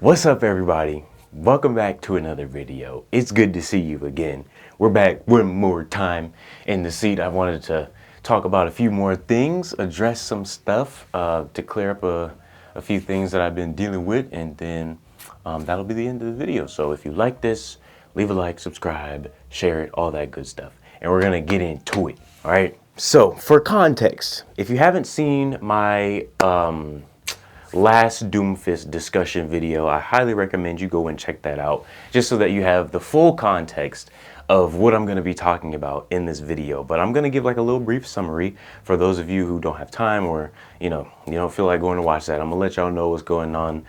What's up, everybody? Welcome back to another video. It's good to see you again. We're back one more time in the seat. I wanted to talk about a few more things, address some stuff, to clear up a few things that I've been dealing with, and then that'll be the end of the video. So if you like this, leave a like, subscribe, share it, all that good stuff. And we're gonna get into it, all right? So for context, if you haven't seen my last Doomfist discussion video, I highly recommend you go and check that out, just so that you have the full context of what I'm going to be talking about in this video. But I'm going to give like a little brief summary for those of you who don't have time, or you don't feel like going to watch that. I'm gonna let y'all know what's going on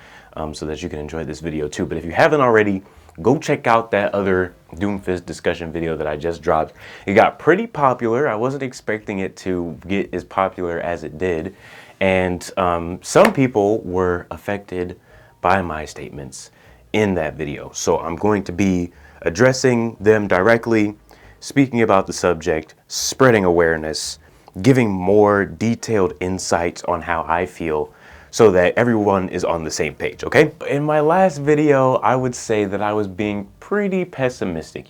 so that you can enjoy this video too. But if you haven't already, go check out that other Doomfist discussion video that I just dropped. It got pretty popular. I wasn't expecting it to get as popular as it did. And some people were affected by my statements in that video. So I'm going to be addressing them directly, speaking about the subject, spreading awareness, giving more detailed insights on how I feel so that everyone is on the same page, okay? In my last video, I would say that I was being pretty pessimistic,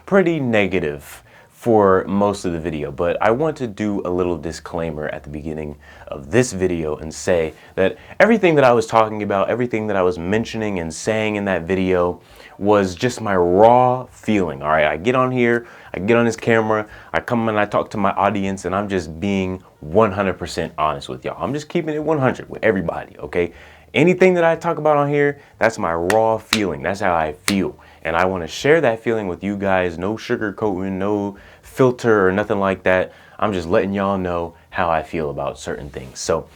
pretty negative for most of the video, but I want to do a little disclaimer at the beginning of this video and say that everything that I was talking about, everything that I was mentioning and saying in that video was just my raw feeling, all right? I get on here, I get on this camera, I come and I talk to my audience, and I'm just being 100% honest with y'all. I'm just keeping it 100 with everybody, okay? Anything that I talk about on here, that's my raw feeling. That's how I feel. And I want to share that feeling with you guys. No sugarcoating, no filter or nothing like that. I'm just letting y'all know how I feel about certain things. So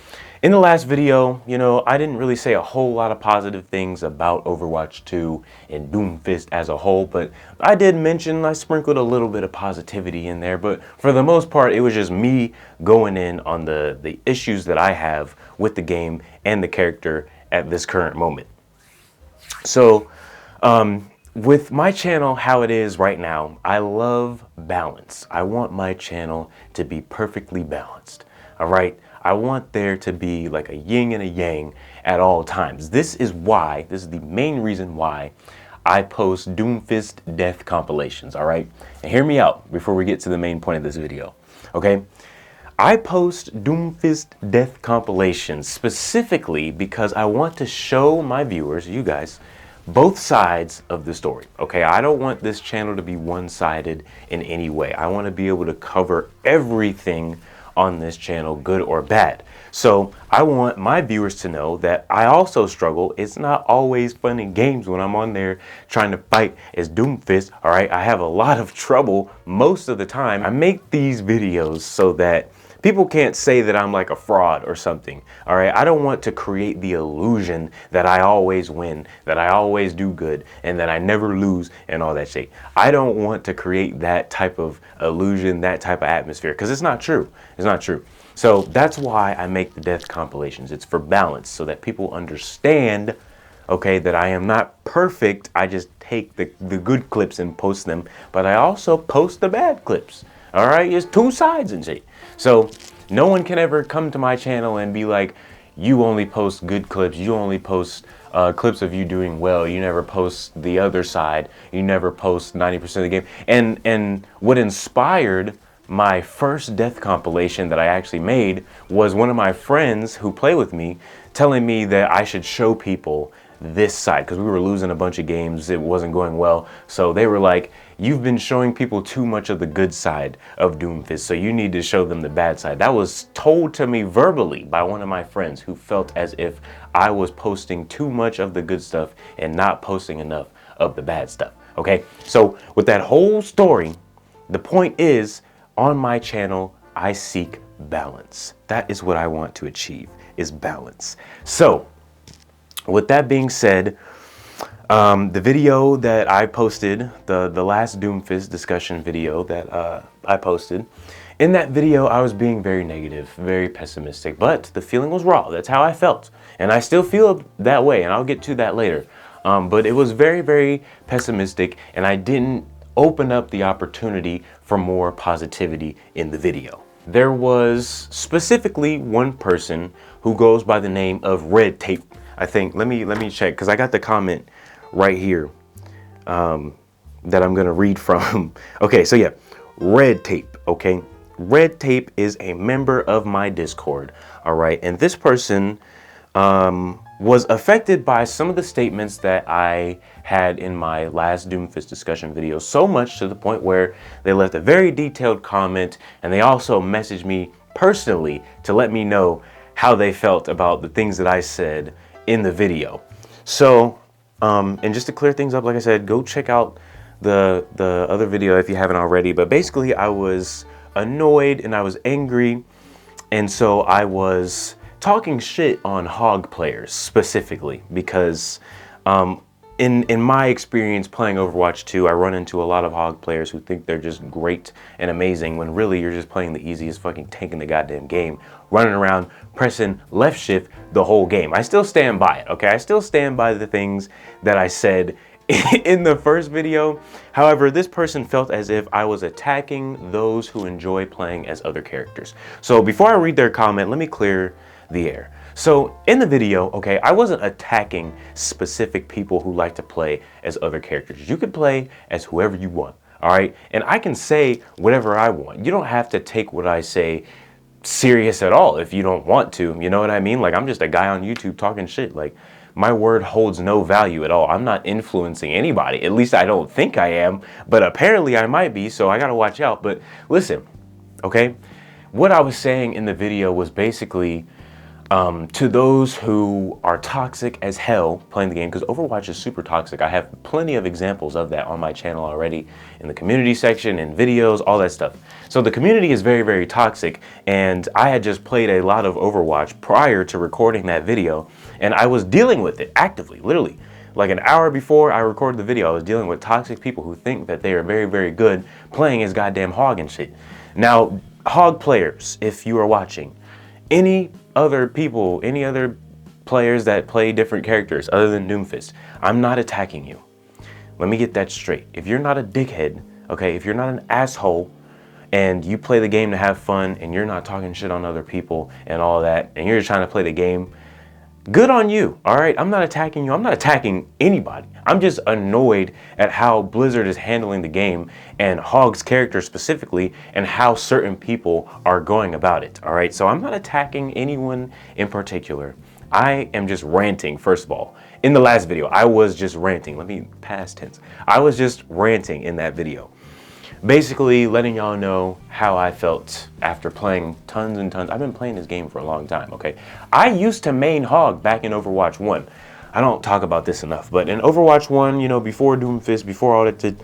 in the last video, I didn't really say a whole lot of positive things about Overwatch 2 and Doomfist as a whole, but I did mention, I sprinkled a little bit of positivity in there, but for the most part, it was just me going in on the issues that I have with the game and the character at this current moment. So, with my channel, how it is right now, I love balance. I want my channel to be perfectly balanced, all right? I want there to be like a yin and a yang at all times. This is the main reason why I post Doomfist death compilations, all right? And hear me out before we get to the main point of this video, okay? I post Doomfist death compilations specifically because I want to show my viewers, you guys, both sides of the story, okay? I don't want this channel to be one-sided in any way. I want to be able to cover everything on this channel, good or bad. So I want my viewers to know that I also struggle. It's not always fun and games when I'm on there trying to fight as Doomfist, all right? I have a lot of trouble most of the time. I make these videos so that people can't say that I'm like a fraud or something, all right? I don't want to create the illusion that I always win, that I always do good, and that I never lose and all that shit. I don't want to create that type of illusion, that type of atmosphere, because it's not true. It's not true. So that's why I make the death compilations. It's for balance, so that people understand, okay, that I am not perfect. I just take the good clips and post them, but I also post the bad clips, all right? It's two sides and shit. So no one can ever come to my channel and be like, you only post good clips, you only post clips of you doing well, you never post the other side, you never post 90% of the game. And what inspired my first death compilation that I actually made was one of my friends who play with me telling me that I should show people this side, because we were losing a bunch of games, it wasn't going well. So they were like, you've been showing people too much of the good side of Doomfist, so you need to show them the bad side. That was told to me verbally by one of my friends who felt as if I was posting too much of the good stuff and not posting enough of the bad stuff, okay? So with that whole story, the point is, on my channel, I seek balance. That is what I want to achieve, is balance. So with that being said, the video that I posted, the last Doomfist discussion video that I posted, in that video I was being very negative, very pessimistic, but the feeling was raw. That's how I felt. And I still feel that way, and I'll get to that later. But it was very, very pessimistic, and I didn't open up the opportunity for more positivity in the video. There was specifically one person who goes by the name of Red Tape. I think, let me check, because I got the comment right here that I'm gonna read from. Okay, so yeah, Red Tape, okay? Red Tape is a member of my Discord, all right? And this person was affected by some of the statements that I had in my last Doomfist discussion video, so much to the point where they left a very detailed comment, and they also messaged me personally to let me know how they felt about the things that I said in the video. So, and just to clear things up, like I said, go check out the other video if you haven't already. But basically, I was annoyed and I was angry, and so I was talking shit on hog players specifically because in my experience playing Overwatch 2, I run into a lot of hog players who think they're just great and amazing when really you're just playing the easiest fucking tank in the goddamn game, running around pressing left shift the whole game. I still stand by it, okay? I still stand by the things that I said in the first video. However, this person felt as if I was attacking those who enjoy playing as other characters. So before I read their comment, let me clear the air. So in the video, okay, I wasn't attacking specific people who like to play as other characters. You could play as whoever you want, all right? And I can say whatever I want. You don't have to take what I say serious at all if you don't want to, you know what I mean? Like, I'm just a guy on YouTube talking shit. Like, my word holds no value at all. I'm not influencing anybody. At least I don't think I am, but apparently I might be, so I gotta watch out. But listen, okay? What I was saying in the video was basically to those who are toxic as hell playing the game, because Overwatch is super toxic. I have plenty of examples of that on my channel already, in the community section, in videos, all that stuff. So the community is very, very toxic, and I had just played a lot of Overwatch prior to recording that video, and I was dealing with it actively, literally. Like an hour before I recorded the video, I was dealing with toxic people who think that they are very, very good playing as goddamn hog and shit. Now, hog players, if you are watching, any other people, any other players that play different characters other than Doomfist, I'm not attacking you. Let me get that straight. If you're not a dickhead, okay, if you're not an asshole and you play the game to have fun and you're not talking shit on other people and all that, and you're just trying to play the game, good on you, all right? I'm not attacking you. I'm not attacking anybody. I'm just annoyed at how Blizzard is handling the game and Hog's character specifically and how certain people are going about it, all right? So I'm not attacking anyone in particular. I am just ranting, first of all. In the last video, I was just ranting. Let me past tense. I was just ranting in that video. Basically letting y'all know how I felt after playing tons and tons. I've been playing this game for a long time, okay? I used to main Hog back in Overwatch 1. I don't talk about this enough, but in Overwatch 1, you know, before Doomfist, before all that,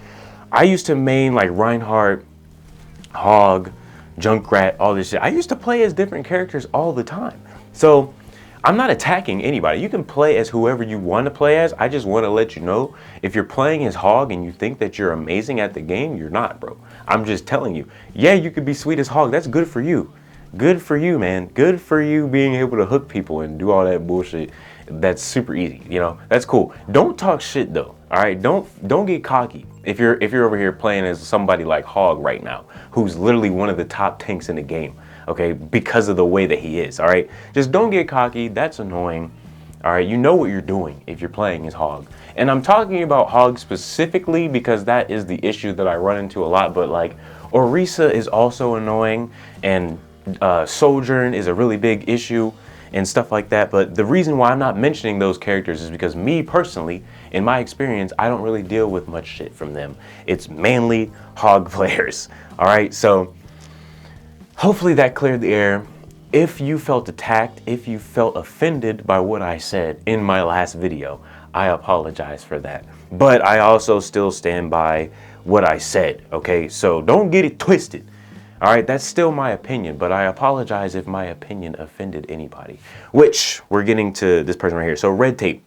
I used to main like Reinhardt, Hog, Junkrat, all this shit. I used to play as different characters all the time. So I'm not attacking anybody. You can play as whoever you want to play as. I just want to let you know, if you're playing as Hog and you think that you're amazing at the game, you're not, bro. I'm just telling you. Yeah, you could be sweet as Hog. That's good for you. Good for you, man. Good for you being able to hook people and do all that bullshit. That's super easy, you know. That's cool. Don't talk shit though. All right, don't get cocky. If you're over here playing as somebody like Hog right now, who's literally one of the top tanks in the game, okay, because of the way that he is, all right? Just don't get cocky. That's annoying, all right? You know what you're doing if you're playing as Hog. And I'm talking about Hog specifically because that is the issue that I run into a lot, but like Orisa is also annoying, and Sojourn is a really big issue and stuff like that. But the reason why I'm not mentioning those characters is because me personally, in my experience, I don't really deal with much shit from them. It's mainly Hog players, all right? So hopefully that cleared the air. If you felt attacked, if you felt offended by what I said in my last video, I apologize for that. But I also still stand by what I said, okay? So don't get it twisted. All right, that's still my opinion, but I apologize if my opinion offended anybody. Which, we're getting to this person right here. So Red Tape.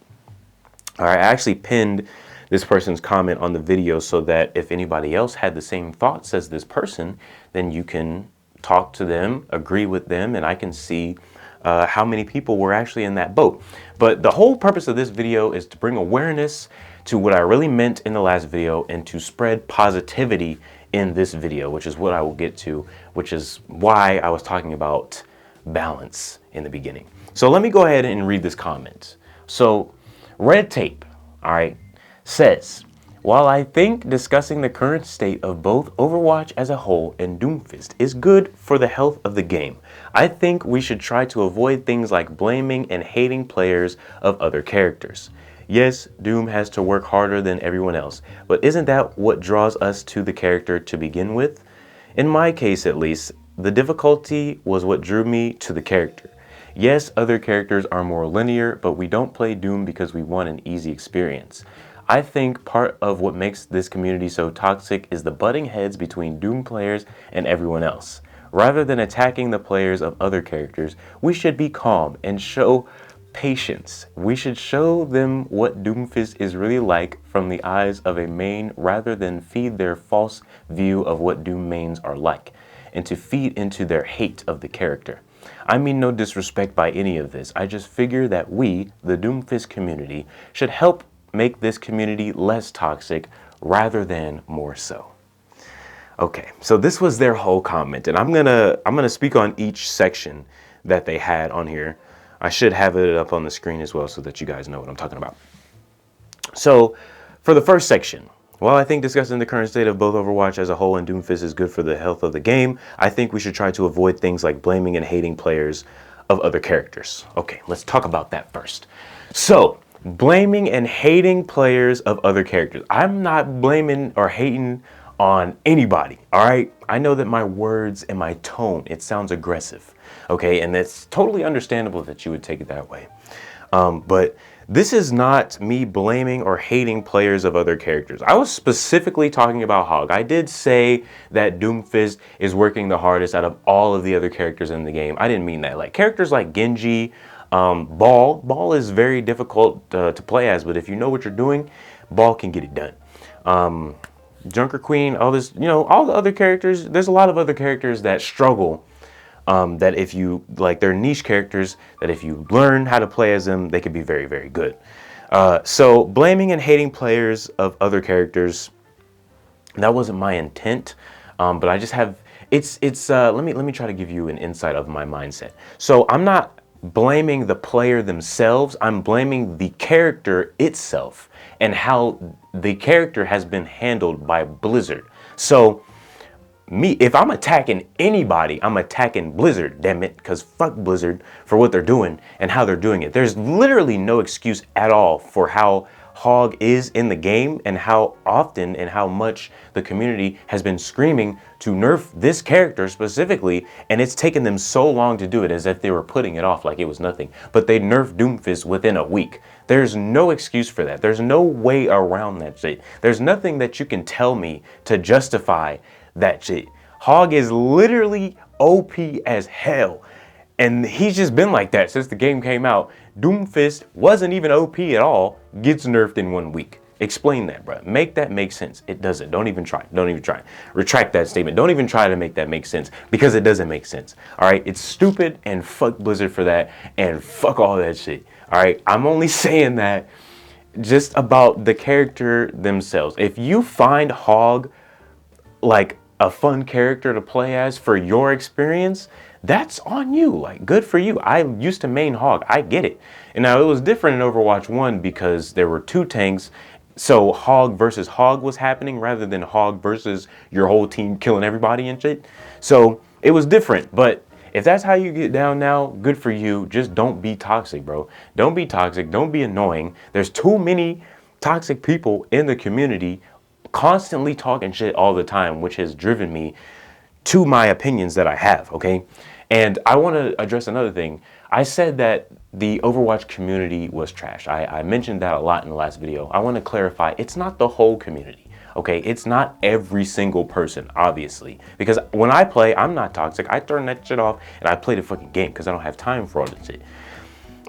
All right, I actually pinned this person's comment on the video so that if anybody else had the same thoughts as this person, then you can talk to them, agree with them, and I can see how many people were actually in that boat. But the whole purpose of this video is to bring awareness to what I really meant in the last video and to spread positivity in this video, which is what I will get to, which is why I was talking about balance in the beginning. So let me go ahead and read this comment. So, Red Tape, all right, says, while I think discussing the current state of both Overwatch as a whole and Doomfist is good for the health of the game, I think we should try to avoid things like blaming and hating players of other characters. Yes, Doom has to work harder than everyone else, but isn't that what draws us to the character to begin with? In my case at least, the difficulty was what drew me to the character. Yes, other characters are more linear, but we don't play Doom because we want an easy experience. I think part of what makes this community so toxic is the butting heads between Doom players and everyone else. Rather than attacking the players of other characters, we should be calm and show patience. We should show them what Doomfist is really like from the eyes of a main rather than feed their false view of what Doom mains are like, and to feed into their hate of the character. I mean no disrespect by any of this, I just figure that we, the Doomfist community, should help make this community less toxic rather than more so. Okay, so this was their whole comment, and I'm gonna speak on each section that they had on here. I should have it up on the screen as well so that you guys know what I'm talking about. So, for the first section, while I think discussing the current state of both Overwatch as a whole and Doomfist is good for the health of the game, I think we should try to avoid things like blaming and hating players of other characters. Okay, let's talk about that first. So, blaming and hating players of other characters. I'm not blaming or hating on anybody, all right? I know that my words and my tone, it sounds aggressive, okay? And it's totally understandable that you would take it that way. But this is not me blaming or hating players of other characters. I was specifically talking about Hog. I did say that Doomfist is working the hardest out of all of the other characters in the game. I didn't mean that. Like characters like Genji, Ball is very difficult to play as, but if you know what you're doing, Ball can get it done. Junker Queen, all this, you know, all the other characters, there's a lot of other characters that struggle, that if you, like, they're niche characters, that if you learn how to play as them, they could be very, very good. So blaming and hating players of other characters, that wasn't my intent, but I just have, let me try to give you an insight of my mindset. So I'm not blaming the player themselves, I'm blaming the character itself and how the character has been handled by Blizzard. So if I'm attacking anybody, I'm attacking Blizzard, damn it, because fuck Blizzard for what they're doing and how they're doing it. There's literally no excuse at all for how Hog is in the game and how often and how much the community has been screaming to nerf this character specifically, and it's taken them so long to do it as if they were putting it off like it was nothing. But they nerfed Doomfist within a week. There's no excuse for that. There's no way around that shit. There's nothing that you can tell me to justify that shit. Hog is literally OP as hell. And he's just been like that since the game came out. Doomfist wasn't even OP at all, gets nerfed in 1 week. Explain that, bro. Make that make sense. It doesn't. Don't even try. Don't even try. Retract that statement. Don't even try to make that make sense because it doesn't make sense. All right? It's stupid and fuck Blizzard for that and fuck all that shit. All right? I'm only saying that just about the character themselves. If you find Hog like a fun character to play as for your experience, that's on you. Like, good for you. I used to main Hog. I get it. And now it was different in Overwatch 1 because there were 2 tanks. So Hog versus Hog was happening rather than Hog versus your whole team killing everybody and shit. So it was different. But if that's how you get down now, good for you. Just don't be toxic, bro. Don't be toxic. Don't be annoying. There's too many toxic people in the community constantly talking shit all the time, which has driven me to my opinions that I have, okay? And I want to address another thing. I said that the Overwatch community was trash. I mentioned that a lot in the last video. I want to clarify, it's not the whole community, okay? It's not every single person, obviously. Because when I play, I'm not toxic. I turn that shit off and I play the fucking game because I don't have time for all this shit.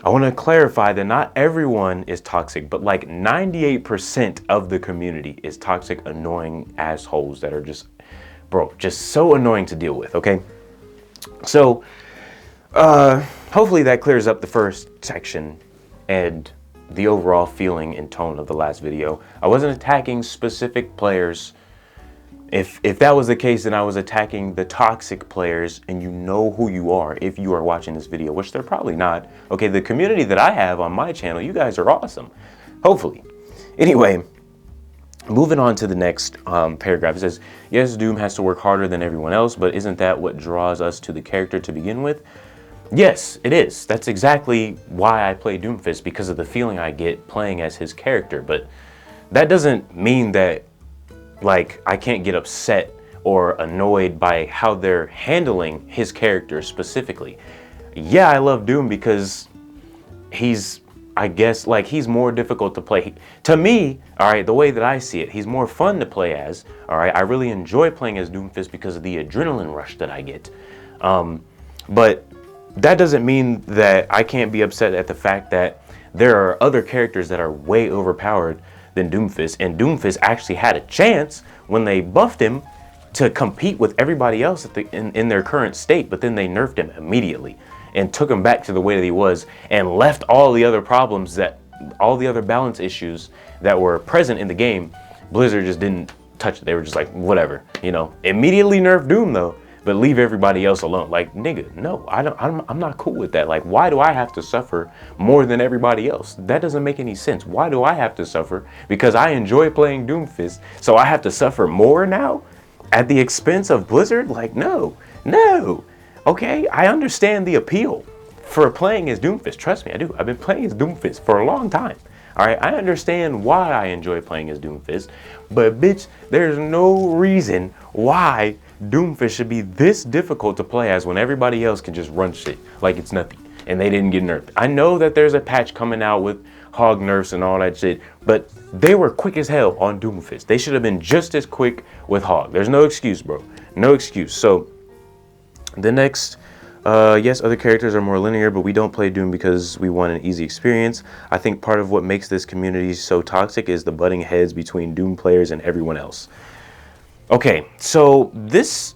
I want to clarify that not everyone is toxic, but like 98% of the community is toxic, annoying assholes that are just, bro, just so annoying to deal with, okay? So, hopefully that clears up the first section and the overall feeling and tone of the last video. I wasn't attacking specific players If that was the case, then I was attacking the toxic players, and you know who you are if you are watching this video, which they're probably not. Okay, the community that I have on my channel, you guys are awesome. Hopefully. Anyway, moving on to the next paragraph. It says, yes, Doom has to work harder than everyone else, but isn't that what draws us to the character to begin with? Yes, it is. That's exactly why I play Doomfist, because of the feeling I get playing as his character. But that doesn't mean that, like, I can't get upset or annoyed by how they're handling his character specifically. Yeah, I love Doom because he's, I guess, like, he's more difficult to play. To me, all right, the way that I see it, he's more fun to play as, all right? I really enjoy playing as Doomfist because of the adrenaline rush that I get. But that doesn't mean that I can't be upset at the fact that there are other characters that are way overpowered than Doomfist, and Doomfist actually had a chance when they buffed him to compete with everybody else in their current state, but then they nerfed him immediately and took him back to the way that he was and left all the other problems, all the other balance issues that were present in the game. Blizzard just didn't touch it. They were just like, whatever, you know. Immediately nerf Doom though, but leave everybody else alone. Like, nigga, no, I'm not cool with that. Like, why do I have to suffer more than everybody else? That doesn't make any sense. Why do I have to suffer? Because I enjoy playing Doomfist, so I have to suffer more now at the expense of Blizzard? Like, no. Okay, I understand the appeal for playing as Doomfist. Trust me, I do. I've been playing as Doomfist for a long time. All right, I understand why I enjoy playing as Doomfist, but bitch, there's no reason why Doomfist should be this difficult to play as when everybody else can just run shit like it's nothing and they didn't get nerfed. I know that there's a patch coming out with hog nerfs and all that shit, but they were quick as hell on Doomfist. They should have been just as quick with hog. There's no excuse, bro. No excuse. So the next, yes, other characters are more linear, but we don't play Doom because we want an easy experience. I think part of what makes this community so toxic is the butting heads between Doom players and everyone else. Okay, so this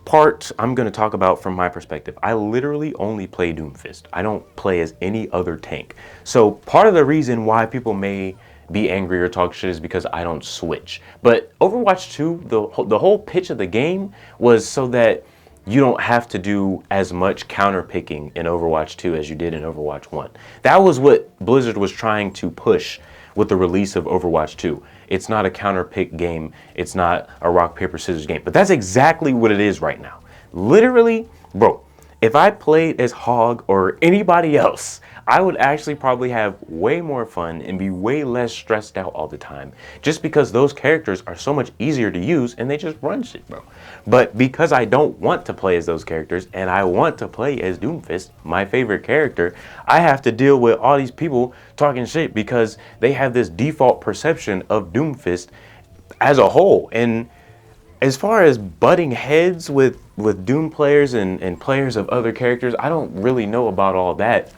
part I'm going to talk about from my perspective. I literally only play Doomfist. I don't play as any other tank. So part of the reason why people may be angry or talk shit is because I don't switch. But Overwatch 2, the whole pitch of the game was so that you don't have to do as much counter picking in Overwatch 2 as you did in Overwatch 1. That was what Blizzard was trying to push with the release of Overwatch 2. It's not a counter pick game. It's not a rock, paper, scissors game. But that's exactly what it is right now. Literally, bro, if I played as Hog or anybody else, I would actually probably have way more fun and be way less stressed out all the time. Just because those characters are so much easier to use and they just run shit, bro. But because I don't want to play as those characters and I want to play as Doomfist, my favorite character, I have to deal with all these people talking shit because they have this default perception of Doomfist as a whole. And as far as butting heads with Doom players and players of other characters, I don't really know about all that.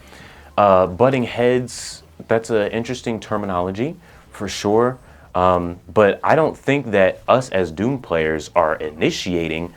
Butting heads, that's an interesting terminology for sure. But I don't think that us as Doom players are initiating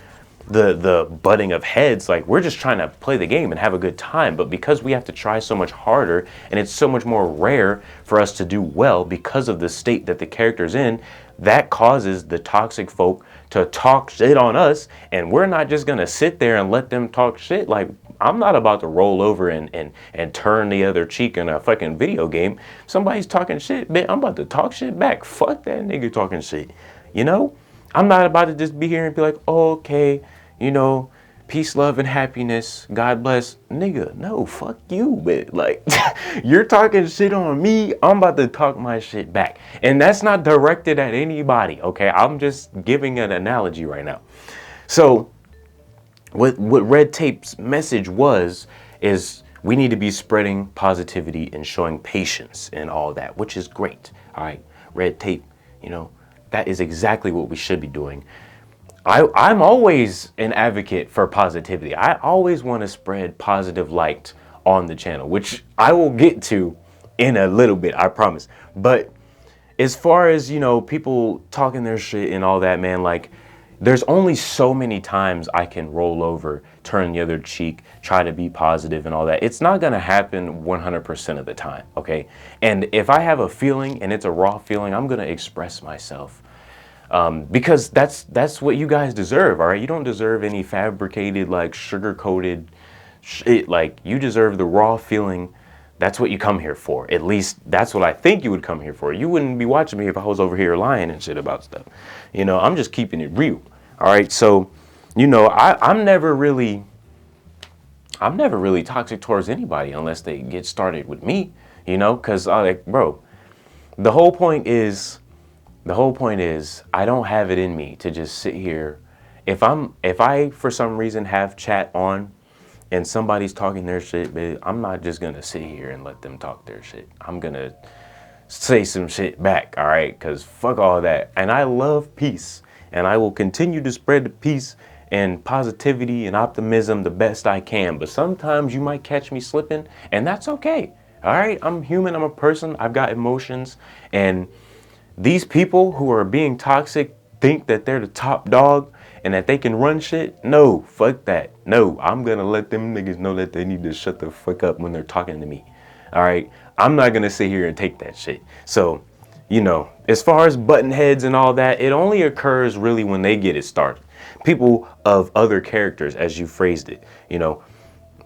the butting of heads. Like, we're just trying to play the game and have a good time. But because we have to try so much harder and it's so much more rare for us to do well because of the state that the character's in, that causes the toxic folk to talk shit on us. And we're not just gonna sit there and let them talk shit. Like, I'm not about to roll over and turn the other cheek in a fucking video game. Somebody's talking shit, man, I'm about to talk shit back. Fuck that nigga talking shit, you know? I'm not about to just be here and be like, oh, okay, you know, peace, love, and happiness, God bless. Nigga, no, fuck you, man. Like, you're talking shit on me, I'm about to talk my shit back. And that's not directed at anybody, okay? I'm just giving an analogy right now. So, what Red Tape's message is we need to be spreading positivity and showing patience and all that, which is great. All right, Red Tape, you know, that is exactly what we should be doing. I'm always an advocate for positivity. I always want to spread positive light on the channel, which I will get to in a little bit, I promise. But as far as, you know, people talking their shit and all that, man, like, there's only so many times I can roll over, turn the other cheek, try to be positive and all that. It's not gonna happen 100% of the time, okay? And if I have a feeling and it's a raw feeling, I'm gonna express myself. Because that's what you guys deserve. All right, you don't deserve any fabricated, like, sugar coated shit. Like, you deserve the raw feeling. That's what you come here for. At least that's what I think you would come here for. You wouldn't be watching me if I was over here lying and shit about stuff. You know, I'm just keeping it real. All right, so, you know, I'm never really toxic towards anybody unless they get started with me. You know, because like, bro, the whole point is I don't have it in me to just sit here. If I for some reason have chat on and somebody's talking their shit, but I'm not just gonna sit here and let them talk their shit. I'm gonna say some shit back, all right? Because fuck all that. And I love peace. And I will continue to spread the peace and positivity and optimism the best I can. But sometimes you might catch me slipping, and that's okay. All right? I'm human. I'm a person. I've got emotions. And these people who are being toxic think that they're the top dog and that they can run shit. No, fuck that. No, I'm gonna let them niggas know that they need to shut the fuck up when they're talking to me. All right, I'm not gonna sit here and take that shit. So, you know, as far as button heads and all that, it only occurs really when they get it started. People of other characters, as you phrased it, you know,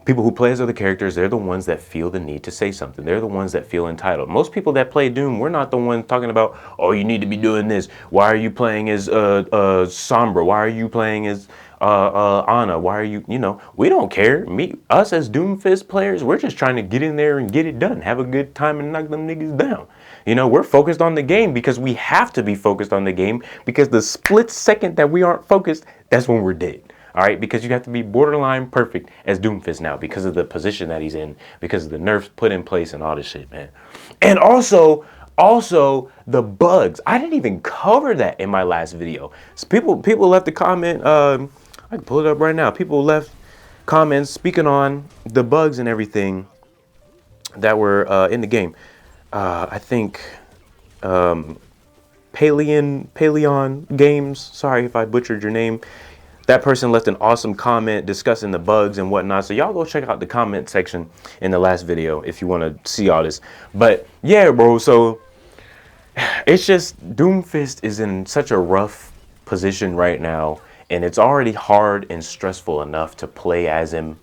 people who play as other characters, they're the ones that feel the need to say something. They're the ones that feel entitled. Most people that play Doom, we're not the ones talking about, oh, you need to be doing this. Why are you playing as Sombra? Why are you playing as Ana? Why are you, you know, we don't care. Us as Doomfist players, we're just trying to get in there and get it done. Have a good time and knock them niggas down. You know, we're focused on the game because we have to be focused on the game, because the split second that we aren't focused, that's when we're dead. All right, because you have to be borderline perfect as Doomfist now because of the position that he's in, because of the nerfs put in place and all this shit, man. And also the bugs. I didn't even cover that in my last video. So people left a comment. I can pull it up right now. People left comments speaking on the bugs and everything that were in the game. I think Paleon Games. Sorry if I butchered your name. That person left an awesome comment discussing the bugs and whatnot. So y'all go check out the comment section in the last video if you want to see all this. But yeah, bro, so it's just Doomfist is in such a rough position right now. And it's already hard and stressful enough to play as him.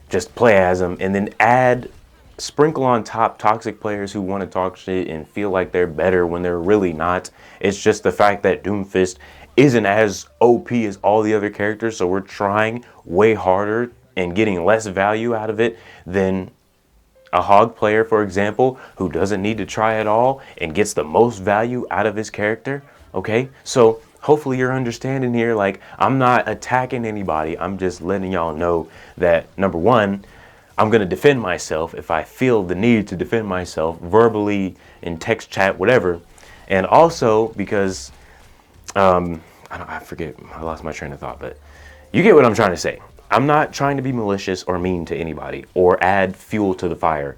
Just play as him and then sprinkle on top toxic players who want to talk shit and feel like they're better when they're really not. It's just the fact that Doomfist isn't as OP as all the other characters, so we're trying way harder and getting less value out of it than a Hog player, for example, who doesn't need to try at all and gets the most value out of his character. Okay, so hopefully you're understanding here. Like, I'm not attacking anybody. I'm just letting y'all know that, number one, I'm going to defend myself if I feel the need to defend myself verbally, in text chat, whatever. And also because I forget, I lost my train of thought, but you get what I'm trying to say. I'm not trying to be malicious or mean to anybody or add fuel to the fire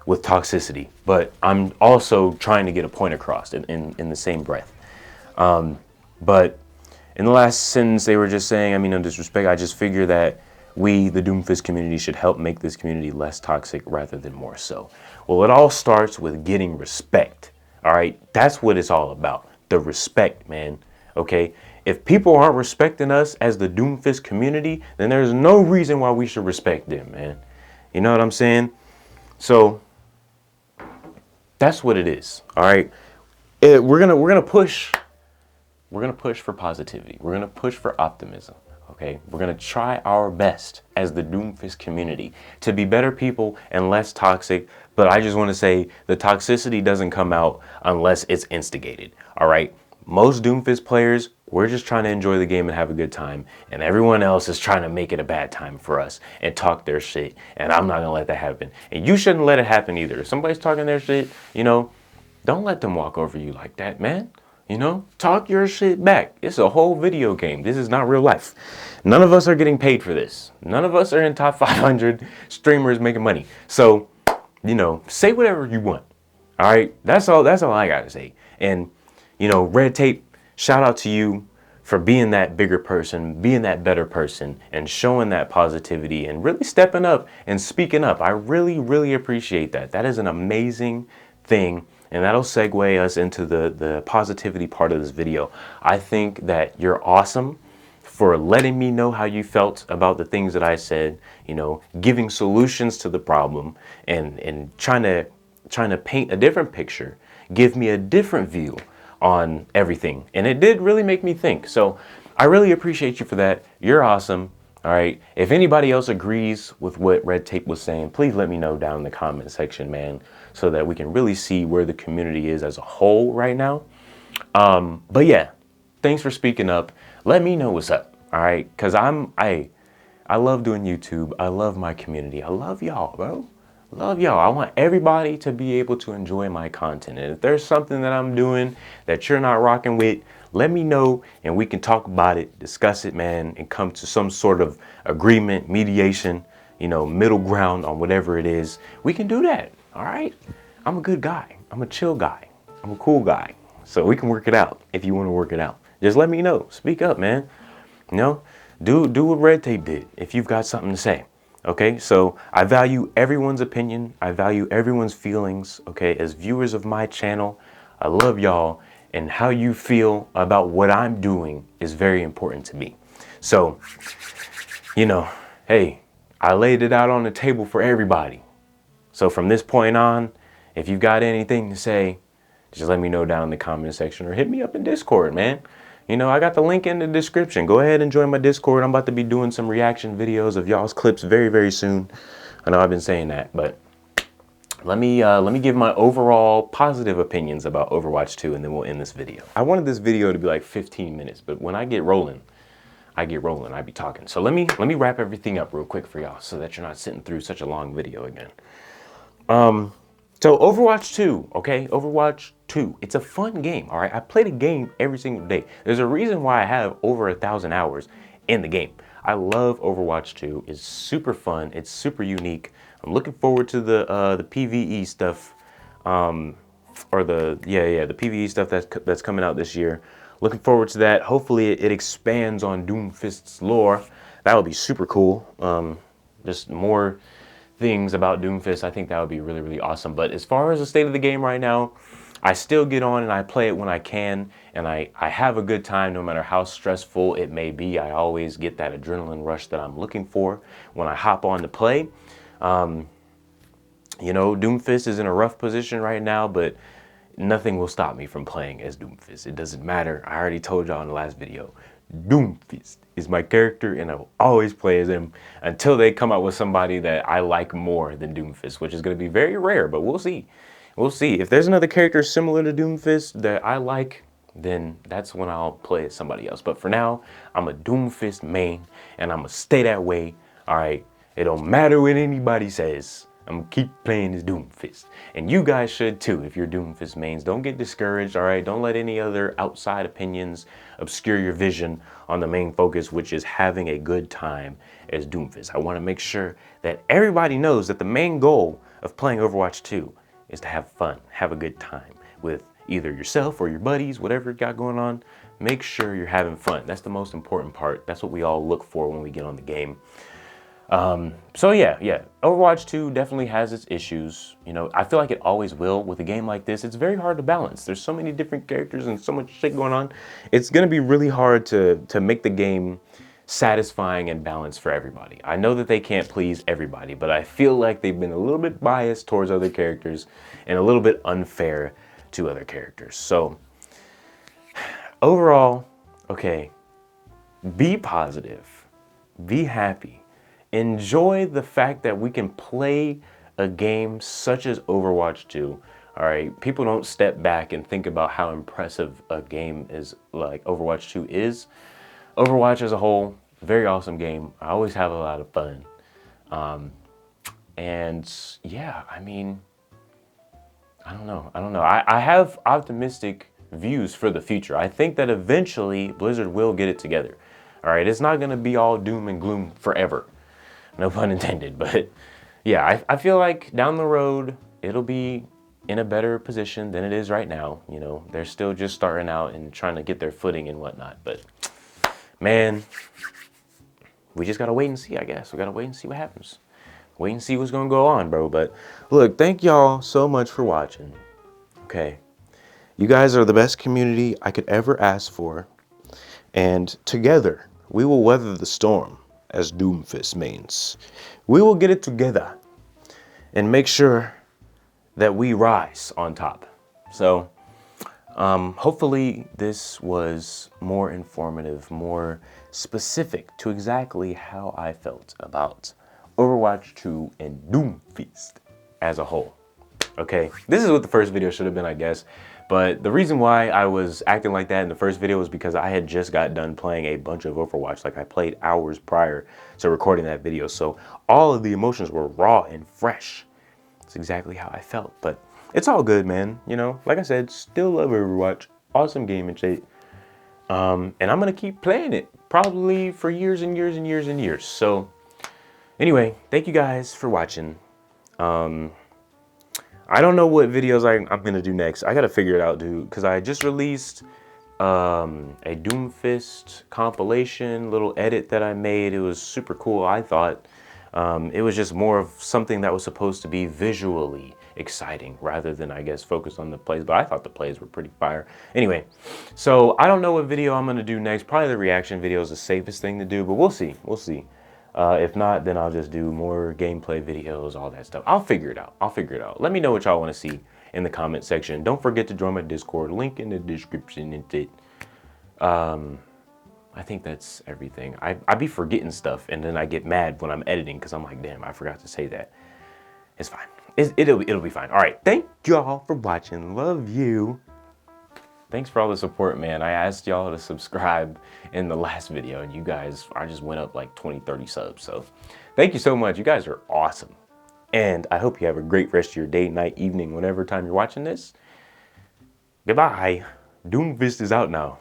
with toxicity, but I'm also trying to get a point across in the same breath. But in the last sentence, they were just saying, I mean, no disrespect, I just figure that we, the Doomfist community, should help make this community less toxic rather than more so. Well, it all starts with getting respect. All right, that's what it's all about. The respect, man. Okay, if people aren't respecting us as the Doomfist community, then there's no reason why we should respect them, man. You know what I'm saying? So that's what it is. All right, we're gonna push for positivity. We're gonna push for optimism. Okay, we're gonna try our best as the Doomfist community to be better people and less toxic. But I just want to say the toxicity doesn't come out unless it's instigated. All right. Most Doomfist players, we're just trying to enjoy the game and have a good time. And everyone else is trying to make it a bad time for us and talk their shit. And I'm not going to let that happen. And you shouldn't let it happen either. If somebody's talking their shit, you know, don't let them walk over you like that, man. You know, talk your shit back. It's a whole video game. This is not real life. None of us are getting paid for this. None of us are in top 500 streamers making money. So, you know, say whatever you want. All right. That's all I got to say. And, you know, Red Tape, shout out to you for being that bigger person, being that better person, and showing that positivity and really stepping up and speaking up. I really, really appreciate that. That is an amazing thing And that'll segue us into the positivity part of this video. I think that you're awesome for letting me know how you felt about the things that I said, you know, giving solutions to the problem and trying to paint a different picture, give me a different view on everything. And it did really make me think. So I really appreciate you for that. You're awesome. All right. If anybody else agrees with what Red Tape was saying, please let me know down in the comment section, man, so that we can really see where the community is as a whole right now. But yeah, thanks for speaking up. Let me know what's up. All right. Because I love doing YouTube. I love my community. I love y'all, bro. Love y'all. I want everybody to be able to enjoy my content. And if there's something that I'm doing that you're not rocking with, let me know and we can talk about it, discuss it, man, and come to some sort of agreement, mediation, you know, middle ground on whatever it is. We can do that. All right. I'm a good guy. I'm a chill guy. I'm a cool guy. So we can work it out if you want to work it out. Just let me know. Speak up, man. You know, do what Red Tape did if you've got something to say. Okay, so I value everyone's opinion. I value everyone's feelings. Okay, as viewers of my channel, I love y'all, and how you feel about what I'm doing is very important to me. So, you know, hey, I laid it out on the table for everybody. So from this point on, if you've got anything to say, just let me know down in the comment section or hit me up in Discord, man. You know, I got the link in the description. Go ahead and join my Discord. I'm about to be doing some reaction videos of y'all's clips very, very soon. I know I've been saying that, but let me give my overall positive opinions about Overwatch 2, and then we'll end this video. I wanted this video to be like 15 minutes, but when I get rolling, I be talking. So let me wrap everything up real quick for y'all so that you're not sitting through such a long video again. So Overwatch 2, okay? Overwatch 2. It's a fun game, all right? I play the game every single day. There's a reason why I have over 1,000 hours in the game. I love Overwatch 2. It's super fun. It's super unique. I'm looking forward to the PvE stuff, or the PvE stuff that's coming out this year. Looking forward to that. Hopefully it expands on Doomfist's lore. That would be super cool. Just more things about Doomfist. I think that would be really, really awesome. But as far as the state of the game right now, I still get on and I play it when I can, and I have a good time no matter how stressful it may be. I always get that adrenaline rush that I'm looking for when I hop on to play. You know, Doomfist is in a rough position right now, but nothing will stop me from playing as Doomfist. It doesn't matter. I already told y'all in the last video. Doomfist is my character, and I will always play as him until they come out with somebody that I like more than Doomfist, which is going to be very rare, but we'll see. We'll see. If there's another character similar to Doomfist that I like, then that's when I'll play as somebody else. But for now, I'm a Doomfist main, and I'm going to stay that way. All right? It don't matter what anybody says. I'm gonna keep playing as Doomfist. And you guys should too if you're Doomfist mains. Don't get discouraged, all right? Don't let any other outside opinions obscure your vision on the main focus, which is having a good time as Doomfist. I wanna make sure that everybody knows that the main goal of playing Overwatch 2 is to have fun, have a good time with either yourself or your buddies, whatever you got going on. Make sure you're having fun. That's the most important part. That's what we all look for when we get on the game. So yeah, Overwatch 2 definitely has its issues. You know, I feel like it always will with a game like this. It's very hard to balance. There's so many different characters and so much shit going on. It's going to be really hard to make the game satisfying and balanced for everybody. I know that they can't please everybody, but I feel like they've been a little bit biased towards other characters and a little bit unfair to other characters. So overall, okay, be positive, be happy. Enjoy the fact that we can play a game such as Overwatch 2. All right, people don't step back and think about how impressive a game is like Overwatch 2 is. Overwatch as a whole, very awesome game. I always have a lot of fun. And yeah, I mean, I don't know. I have optimistic views for the future. I think that eventually Blizzard will get it together. All right, it's not gonna be all doom and gloom forever. No pun intended, but yeah, I feel like down the road, it'll be in a better position than it is right now. You know, they're still just starting out and trying to get their footing and whatnot. But man, we just gotta wait and see, I guess. We gotta wait and see what happens. Wait and see what's gonna go on, bro. But look, thank y'all so much for watching. Okay. You guys are the best community I could ever ask for. And together, we will weather the storm, as Doomfist means. We will get it together and make sure that we rise on top. So, hopefully this was more informative, more specific to exactly how I felt about Overwatch 2 and Doomfist as a whole. Okay, this is what the first video should have been, I guess. But the reason why I was acting like that in the first video was because I had just got done playing a bunch of Overwatch. Like, I played hours prior to recording that video. So all of the emotions were raw and fresh. It's exactly how I felt. But it's all good, man. You know, like I said, still love Overwatch. Awesome game and shit. And I'm going to keep playing it probably for years and years and years and years. So anyway, thank you guys for watching. I don't know what videos I'm gonna do next. I gotta figure it out, dude, because I just released a Doomfist compilation, little edit that I made. It was super cool, I thought. It was just more of something that was supposed to be visually exciting rather than, I guess, focus on the plays, but I thought the plays were pretty fire. Anyway, so I don't know what video I'm gonna do next. Probably the reaction video is the safest thing to do, but we'll see, we'll see. If not, then I'll just do more gameplay videos, all that stuff. I'll figure it out. I'll figure it out. Let me know what y'all want to see in the comment section. Don't forget to join my Discord. Link in the description. I think that's everything. I be forgetting stuff, and then I get mad when I'm editing because I'm like, damn, I forgot to say that. It's fine. It'll be fine. All right. Thank y'all for watching. Love you. Thanks for all the support, man. I asked y'all to subscribe in the last video, and you guys, I just went up like 20, 30 subs. So thank you so much. You guys are awesome. And I hope you have a great rest of your day, night, evening, whatever time you're watching this. Goodbye. Doomfist is out now.